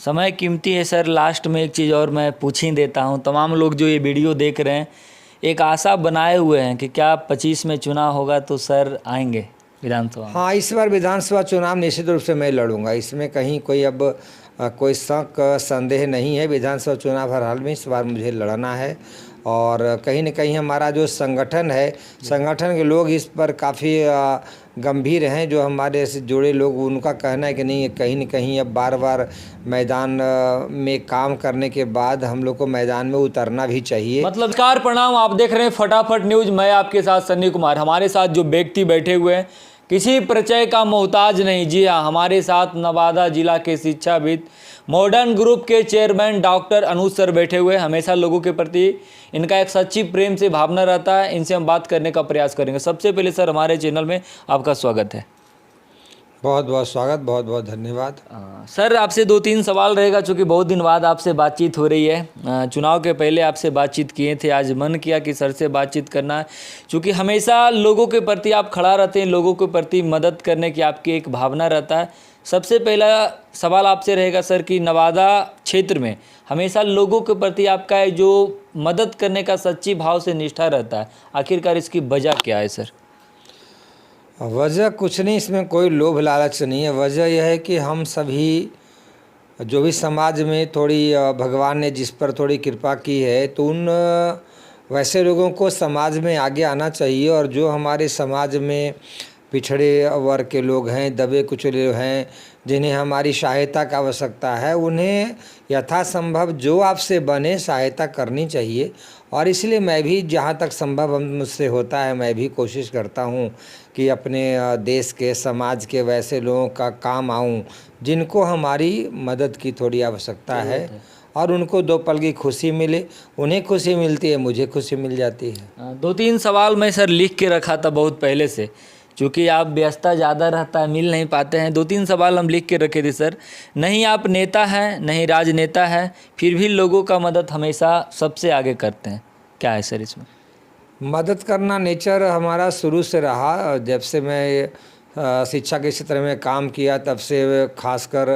समय कीमती है सर। लास्ट में एक चीज़ और मैं पूछ ही देता हूँ, तमाम लोग जो ये वीडियो देख रहे हैं एक आशा बनाए हुए हैं कि क्या 25 में चुनाव होगा तो सर आएंगे विधानसभा में? हाँ, इस बार विधानसभा चुनाव निश्चित रूप से मैं लड़ूंगा। इसमें कहीं कोई अब कोई शक संदेह नहीं है। विधानसभा चुनाव हर हाल में इस बार मुझे लड़ना है और कहीं न कहीं हमारा जो संगठन है, संगठन के लोग इस पर काफ़ी गंभीर हैं। जो हमारे से जुड़े लोग, उनका कहना है कि नहीं, कहीं न कहीं अब बार-बार मैदान में काम करने के बाद हम लोग को मैदान में उतरना भी चाहिए। मतलब कार प्रणाम, आप देख रहे हैं फटाफट न्यूज़। मैं आपके साथ सन्नी कुमार। हमारे साथ जो व्यक्ति बैठे हुए हैं किसी परिचय का मोहताज नहीं। जी हाँ, हमारे साथ नवादा जिला के शिक्षाविद मॉडर्न ग्रुप के चेयरमैन डॉक्टर अनुज सर बैठे हुए हैं। हमेशा लोगों के प्रति इनका एक सच्ची प्रेम से भावना रहता है। इनसे हम बात करने का प्रयास करेंगे। सबसे पहले सर हमारे चैनल में आपका स्वागत है। बहुत बहुत स्वागत, बहुत बहुत धन्यवाद। सर आपसे 2-3 सवाल रहेगा, चूँकि बहुत दिन बाद आपसे बातचीत हो रही है। चुनाव के पहले आपसे बातचीत किए थे, आज मन किया कि सर से बातचीत करना है, चूँकि हमेशा लोगों के प्रति आप खड़ा रहते हैं, लोगों के प्रति मदद करने की आपकी एक भावना रहता है। सबसे पहला सवाल आपसे रहेगा सर कि नवादा क्षेत्र में हमेशा लोगों के प्रति आपका जो मदद करने का सच्ची भाव से निष्ठा रहता है, आखिरकार इसकी वजह क्या है सर? वजह कुछ नहीं, इसमें कोई लोभ लालच नहीं है। वजह यह है कि हम सभी जो भी समाज में थोड़ी भगवान ने जिस पर थोड़ी कृपा की है, तो उन वैसे लोगों को समाज में आगे आना चाहिए। और जो हमारे समाज में पिछड़े वर्ग के लोग हैं, दबे कुचले हैं, जिन्हें हमारी सहायता का आवश्यकता है, उन्हें यथासंभव जो आपसे बने सहायता करनी चाहिए। और इसलिए मैं भी जहाँ तक संभव मुझसे होता है, मैं भी कोशिश करता हूँ कि अपने देश के, समाज के वैसे लोगों का काम आऊँ जिनको हमारी मदद की थोड़ी आवश्यकता है और उनको 2 पल की खुशी मिले। उन्हें खुशी मिलती है, मुझे खुशी मिल जाती है। 2-3 सवाल मैं सर लिख के रखा था बहुत पहले से, चूँकि आप व्यस्तता ज़्यादा रहता है, मिल नहीं पाते हैं। 2-3 सवाल हम लिख के रखे थे सर। नहीं आप नेता हैं, नहीं राजनेता हैं, फिर भी लोगों का मदद हमेशा सबसे आगे करते हैं, क्या है सर इसमें? मदद करना नेचर हमारा शुरू से रहा। जब से मैं शिक्षा के क्षेत्र में काम किया, तब से खासकर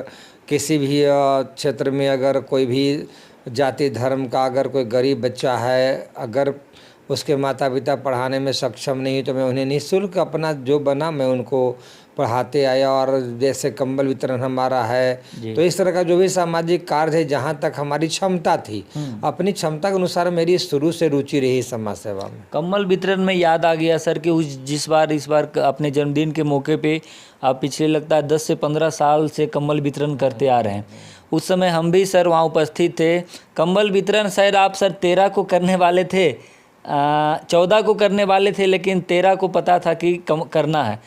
किसी भी क्षेत्र में अगर कोई भी जाति धर्म का अगर कोई गरीब बच्चा है, अगर उसके माता पिता पढ़ाने में सक्षम नहीं, तो मैं उन्हें निःशुल्क अपना जो बना मैं उनको पढ़ाते आया। और जैसे कंबल वितरण हमारा है, तो इस तरह का जो भी सामाजिक कार्य है, जहाँ तक हमारी क्षमता थी, अपनी क्षमता के अनुसार मेरी शुरू से रुचि रही समाज सेवा में। कंबल वितरण में याद आ गया सर कि इस बार अपने जन्मदिन के मौके पे आप पिछले लगता है 10 से 15 साल से कंबल वितरण करते आ रहे हैं। उस समय हम भी सर वहाँ उपस्थित थे। कंबल वितरण शायद आप सर 13 को करने वाले थे, 14 को करने वाले थे, लेकिन 13 को पता था कि करना है।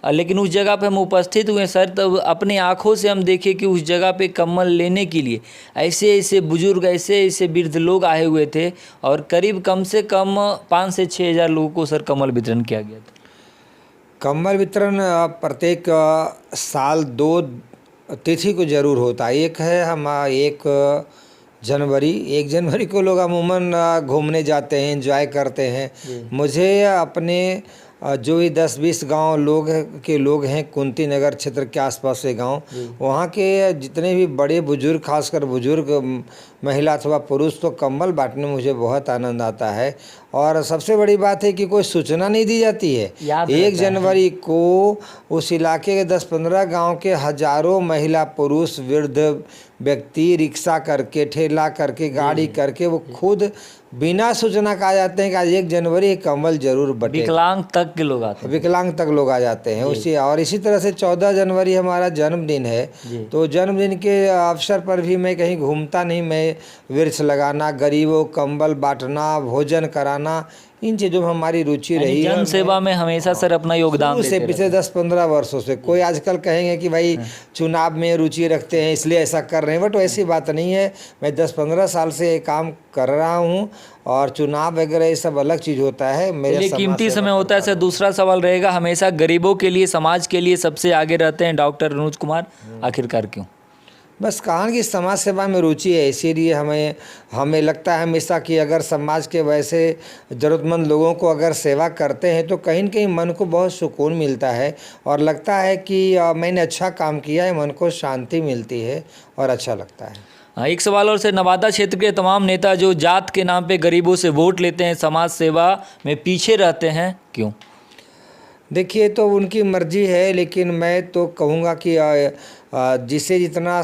लेकिन उस जगह पे हम उपस्थित हुए सर, तब अपनी आँखों से हम देखे कि उस जगह पे कंबल लेने के लिए ऐसे ऐसे बुजुर्ग, ऐसे ऐसे वृद्ध लोग आए हुए थे और करीब कम से कम 5 से 6 हज़ार लोगों को सर कंबल वितरण किया गया था। कंबल वितरण प्रत्येक साल 2 तिथि को जरूर होता है। एक है 1 जनवरी को लोग अमूमन घूमने जाते हैं, एंजॉय करते हैं। मुझे अपने जो भी 10-20 गांव लोग हैं, कुंती नगर क्षेत्र के आसपास के गांव, वहाँ के जितने भी बड़े बुजुर्ग, खासकर बुजुर्ग महिला अथवा पुरुष, तो कंबल बांटने में मुझे बहुत आनंद आता है। और सबसे बड़ी बात है कि कोई सूचना नहीं दी जाती है। 1 जनवरी को उस इलाके के 10-15 गांव के हजारों महिला पुरुष वृद्ध व्यक्ति रिक्शा करके, ठेला करके, गाड़ी करके, वो खुद बिना सूचना का आ जाते हैं कि आज 1 जनवरी कंबल जरूर बटे। विकलांग तक के लोग आते हैं, विकलांग तक लोग आ जाते हैं उसी। और इसी तरह से 14 जनवरी हमारा जन्मदिन है, तो जन्मदिन के अवसर पर भी मैं कहीं घूमता नहीं, मैं वृक्ष लगाना, गरीबों कंबल बांटना, भोजन कराना, इन चीज़ों में हमारी रुचि रही है। जन सेवा में हमेशा सर अपना योगदान देते से पिछले 10-15 वर्षों से। कोई आजकल कहेंगे कि भाई चुनाव में रुचि रखते हैं इसलिए ऐसा कर रहे हैं, बट ऐसी बात नहीं है। मैं 10-15 साल से ये काम कर रहा हूँ और चुनाव वगैरह ये सब अलग चीज़ होता है। मेरे कीमती समय होता है सर। दूसरा सवाल रहेगा, हमेशा गरीबों के लिए, समाज के लिए सबसे आगे रहते हैं डॉक्टर अनुज कुमार, आखिरकार क्यों? बस कहा कि समाज सेवा में रुचि है, इसीलिए हमें लगता है हमेशा कि अगर समाज के वैसे ज़रूरतमंद लोगों को अगर सेवा करते हैं तो कहीं न कहीं मन को बहुत सुकून मिलता है और लगता है कि मैंने अच्छा काम किया है, मन को शांति मिलती है और अच्छा लगता है। हाँ, एक सवाल और सर, नवादा क्षेत्र के तमाम नेता जो जात के नाम पे गरीबों से वोट लेते हैं, समाज सेवा में पीछे रहते हैं, क्यों? देखिए, तो उनकी मर्जी है, लेकिन मैं तो कहूँगा कि जिसे जितना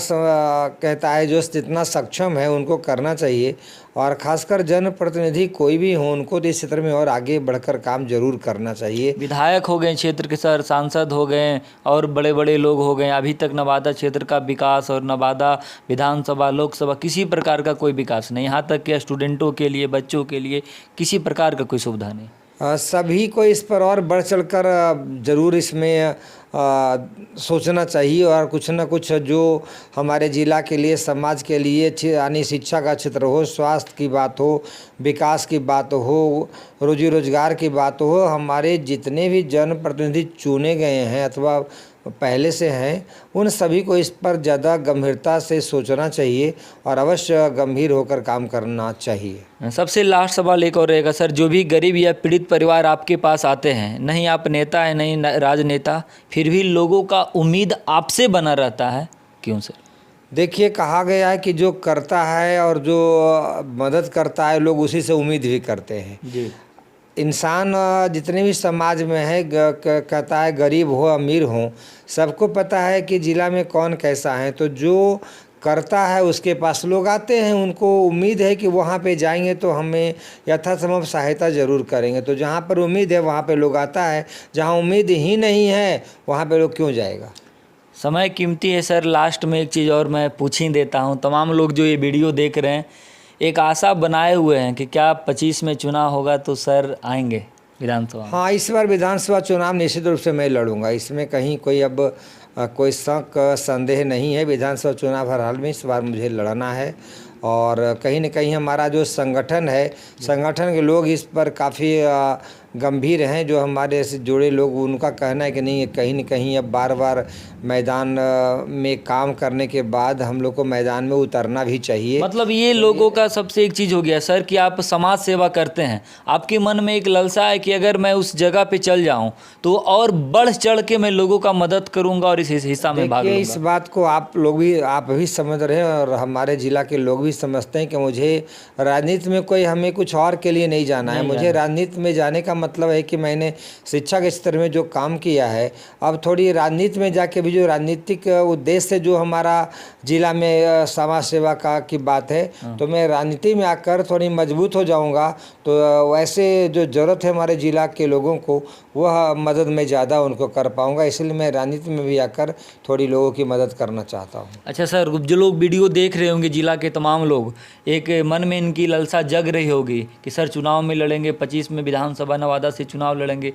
कहता है जो जितना सक्षम है उनको करना चाहिए और ख़ासकर जनप्रतिनिधि कोई भी हो उनको तो इस क्षेत्र में और आगे बढ़कर काम जरूर करना चाहिए। विधायक हो गए क्षेत्र के सर, सांसद हो गए और बड़े बड़े लोग हो गए, अभी तक नवादा क्षेत्र का विकास और नवादा विधानसभा लोकसभा किसी प्रकार का कोई विकास नहीं, यहाँ तक कि स्टूडेंटों के लिए, बच्चों के लिए किसी प्रकार का कोई सुविधा नहीं। सभी को इस पर और बढ़ चढ़कर ज़रूर इसमें सोचना चाहिए और कुछ न कुछ जो हमारे ज़िला के लिए, समाज के लिए, यानी शिक्षा का क्षेत्र हो, स्वास्थ्य की बात हो, विकास की बात हो, रोजी रोजगार की बात हो, हमारे जितने भी जनप्रतिनिधि चुने गए हैं अथवा पहले से हैं उन सभी को इस पर ज़्यादा गंभीरता से सोचना चाहिए और अवश्य गंभीर होकर काम करना चाहिए। सबसे लास्ट सवाल एक और रहेगा सर, जो भी गरीब या पीड़ित परिवार आपके पास आते हैं, नहीं आप नेता हैं नहीं राजनेता, फिर भी लोगों का उम्मीद आपसे बना रहता है, क्यों सर? देखिए, कहा गया है कि जो करता है और जो मदद करता है लोग उसी से उम्मीद भी करते हैं जी। इंसान जितने भी समाज में है कहता है गरीब हो अमीर हो, सबको पता है कि ज़िला में कौन कैसा है, तो जो करता है उसके पास लोग आते हैं, उनको उम्मीद है कि वहाँ पे जाएंगे तो हमें यथासंभव सहायता ज़रूर करेंगे। तो जहाँ पर उम्मीद है वहाँ पे लोग आता है, जहाँ उम्मीद ही नहीं है वहाँ पे लोग क्यों जाएगा। समय कीमती है सर, लास्ट में एक चीज़ और मैं पूछ ही देता हूँ, तमाम लोग जो ये वीडियो देख रहे हैं एक आशा बनाए हुए हैं कि क्या 25 में चुनाव होगा तो सर आएंगे विधानसभा? हाँ, इस बार विधानसभा चुनाव निश्चित रूप से मैं लड़ूंगा, इसमें कहीं कोई अब कोई शक संदेह नहीं है। विधानसभा चुनाव हर हाल में इस बार मुझे लड़ना है और कहीं न कहीं हमारा जो संगठन है, संगठन के लोग इस पर काफ़ी गंभीर हैं। जो हमारे से जुड़े लोग, उनका कहना है कि नहीं, कहीं न कहीं अब बार बार मैदान में काम करने के बाद हम लोग को मैदान में उतरना भी चाहिए। मतलब ये लोगों का सबसे एक चीज़ हो गया सर कि आप समाज सेवा करते हैं, आपके मन में एक ललसा है कि अगर मैं उस जगह पे चल जाऊं तो और बढ़ चढ़ के मैं लोगों का मदद करूंगा और इस हिस्सा में भाग लूंगा। इस बात को आप भी समझ रहे हैं और हमारे ज़िला के लोग भी समझते हैं कि मुझे राजनीति में कोई हमें कुछ और के लिए नहीं जाना है। मुझे राजनीति में जाने का मतलब है कि मैंने शिक्षा के क्षेत्र में जो काम किया है, अब थोड़ी राजनीति में जाके भी जो राजनीतिक उद्देश्य से जो हमारा जिला में समाज सेवा की बात है, तो मैं राजनीति में आकर थोड़ी मजबूत हो जाऊंगा। तो वैसे जो ज़रूरत है हमारे ज़िला के लोगों को, वह मदद मैं ज़्यादा उनको कर पाऊंगा, इसलिए मैं राजनीति में भी आकर थोड़ी लोगों की मदद करना चाहता हूँ। अच्छा सर, जो लोग वीडियो देख रहे होंगे जिला के तमाम लोग, एक मन में इनकी ललसा जग रही होगी कि सर चुनाव में लड़ेंगे, 25 में विधानसभा नवादा से चुनाव लड़ेंगे,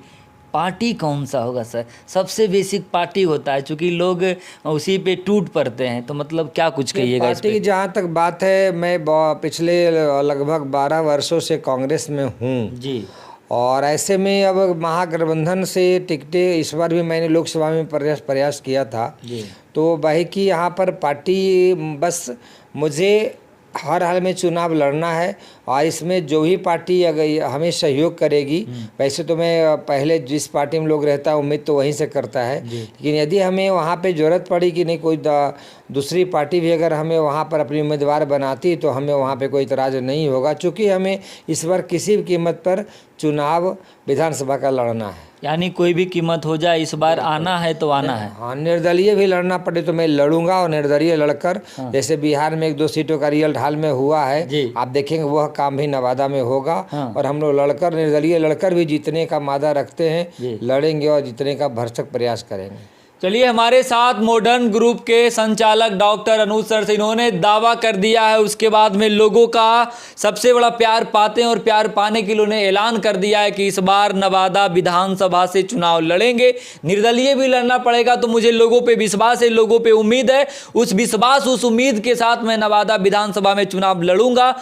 पार्टी कौन सा होगा सर? सबसे बेसिक पार्टी होता है, क्योंकि लोग उसी पे टूट पड़ते हैं, तो मतलब क्या कुछ कहिएगा इस पे? पार्टी की जहाँ तक बात है, मैं पिछले लगभग 12 वर्षों से कांग्रेस में हूँ जी, और ऐसे में अब महागठबंधन से टिकटें इस बार भी मैंने लोकसभा में प्रयास किया था जी। तो भाई कि यहाँ पर पार्टी, बस मुझे हर हाल में चुनाव लड़ना है और इसमें जो भी पार्टी अगर हमें सहयोग करेगी, वैसे तो मैं पहले जिस पार्टी में लोग रहता है उम्मीद तो वहीं से करता है, लेकिन यदि हमें वहाँ पे ज़रूरत पड़ी कि नहीं कोई दूसरी पार्टी भी अगर हमें वहाँ पर अपनी उम्मीदवार बनाती तो हमें वहाँ पे कोई इतराज़ नहीं होगा, क्योंकि हमें इस बार किसी भी कीमत पर चुनाव विधानसभा का लड़ना है। यानी कोई भी कीमत हो जाए इस बार आना है तो आना है। हाँ, निर्दलीय भी लड़ना पड़े तो मैं लड़ूंगा और निर्दलीय लड़कर, जैसे बिहार में 1-2 सीटों का रिजल्ट हाल में हुआ है, आप देखेंगे वह काम भी नवादा में होगा। और हम लोग लड़कर, निर्दलीय लड़कर भी जीतने का मादा रखते हैं, लड़ेंगे और जीतने का भरसक प्रयास करेंगे। चलिए, हमारे साथ मॉडर्न ग्रुप के संचालक डॉक्टर अनुज सर से, इन्होंने दावा कर दिया है, उसके बाद में लोगों का सबसे बड़ा प्यार पाते हैं और प्यार पाने के लिए उन्होंने ऐलान कर दिया है कि इस बार नवादा विधानसभा से चुनाव लड़ेंगे, निर्दलीय भी लड़ना पड़ेगा। तो मुझे लोगों पे विश्वास है, लोगों पे उम्मीद है, उस विश्वास उस उम्मीद के साथ मैं नवादा विधानसभा में चुनाव लड़ूंगा।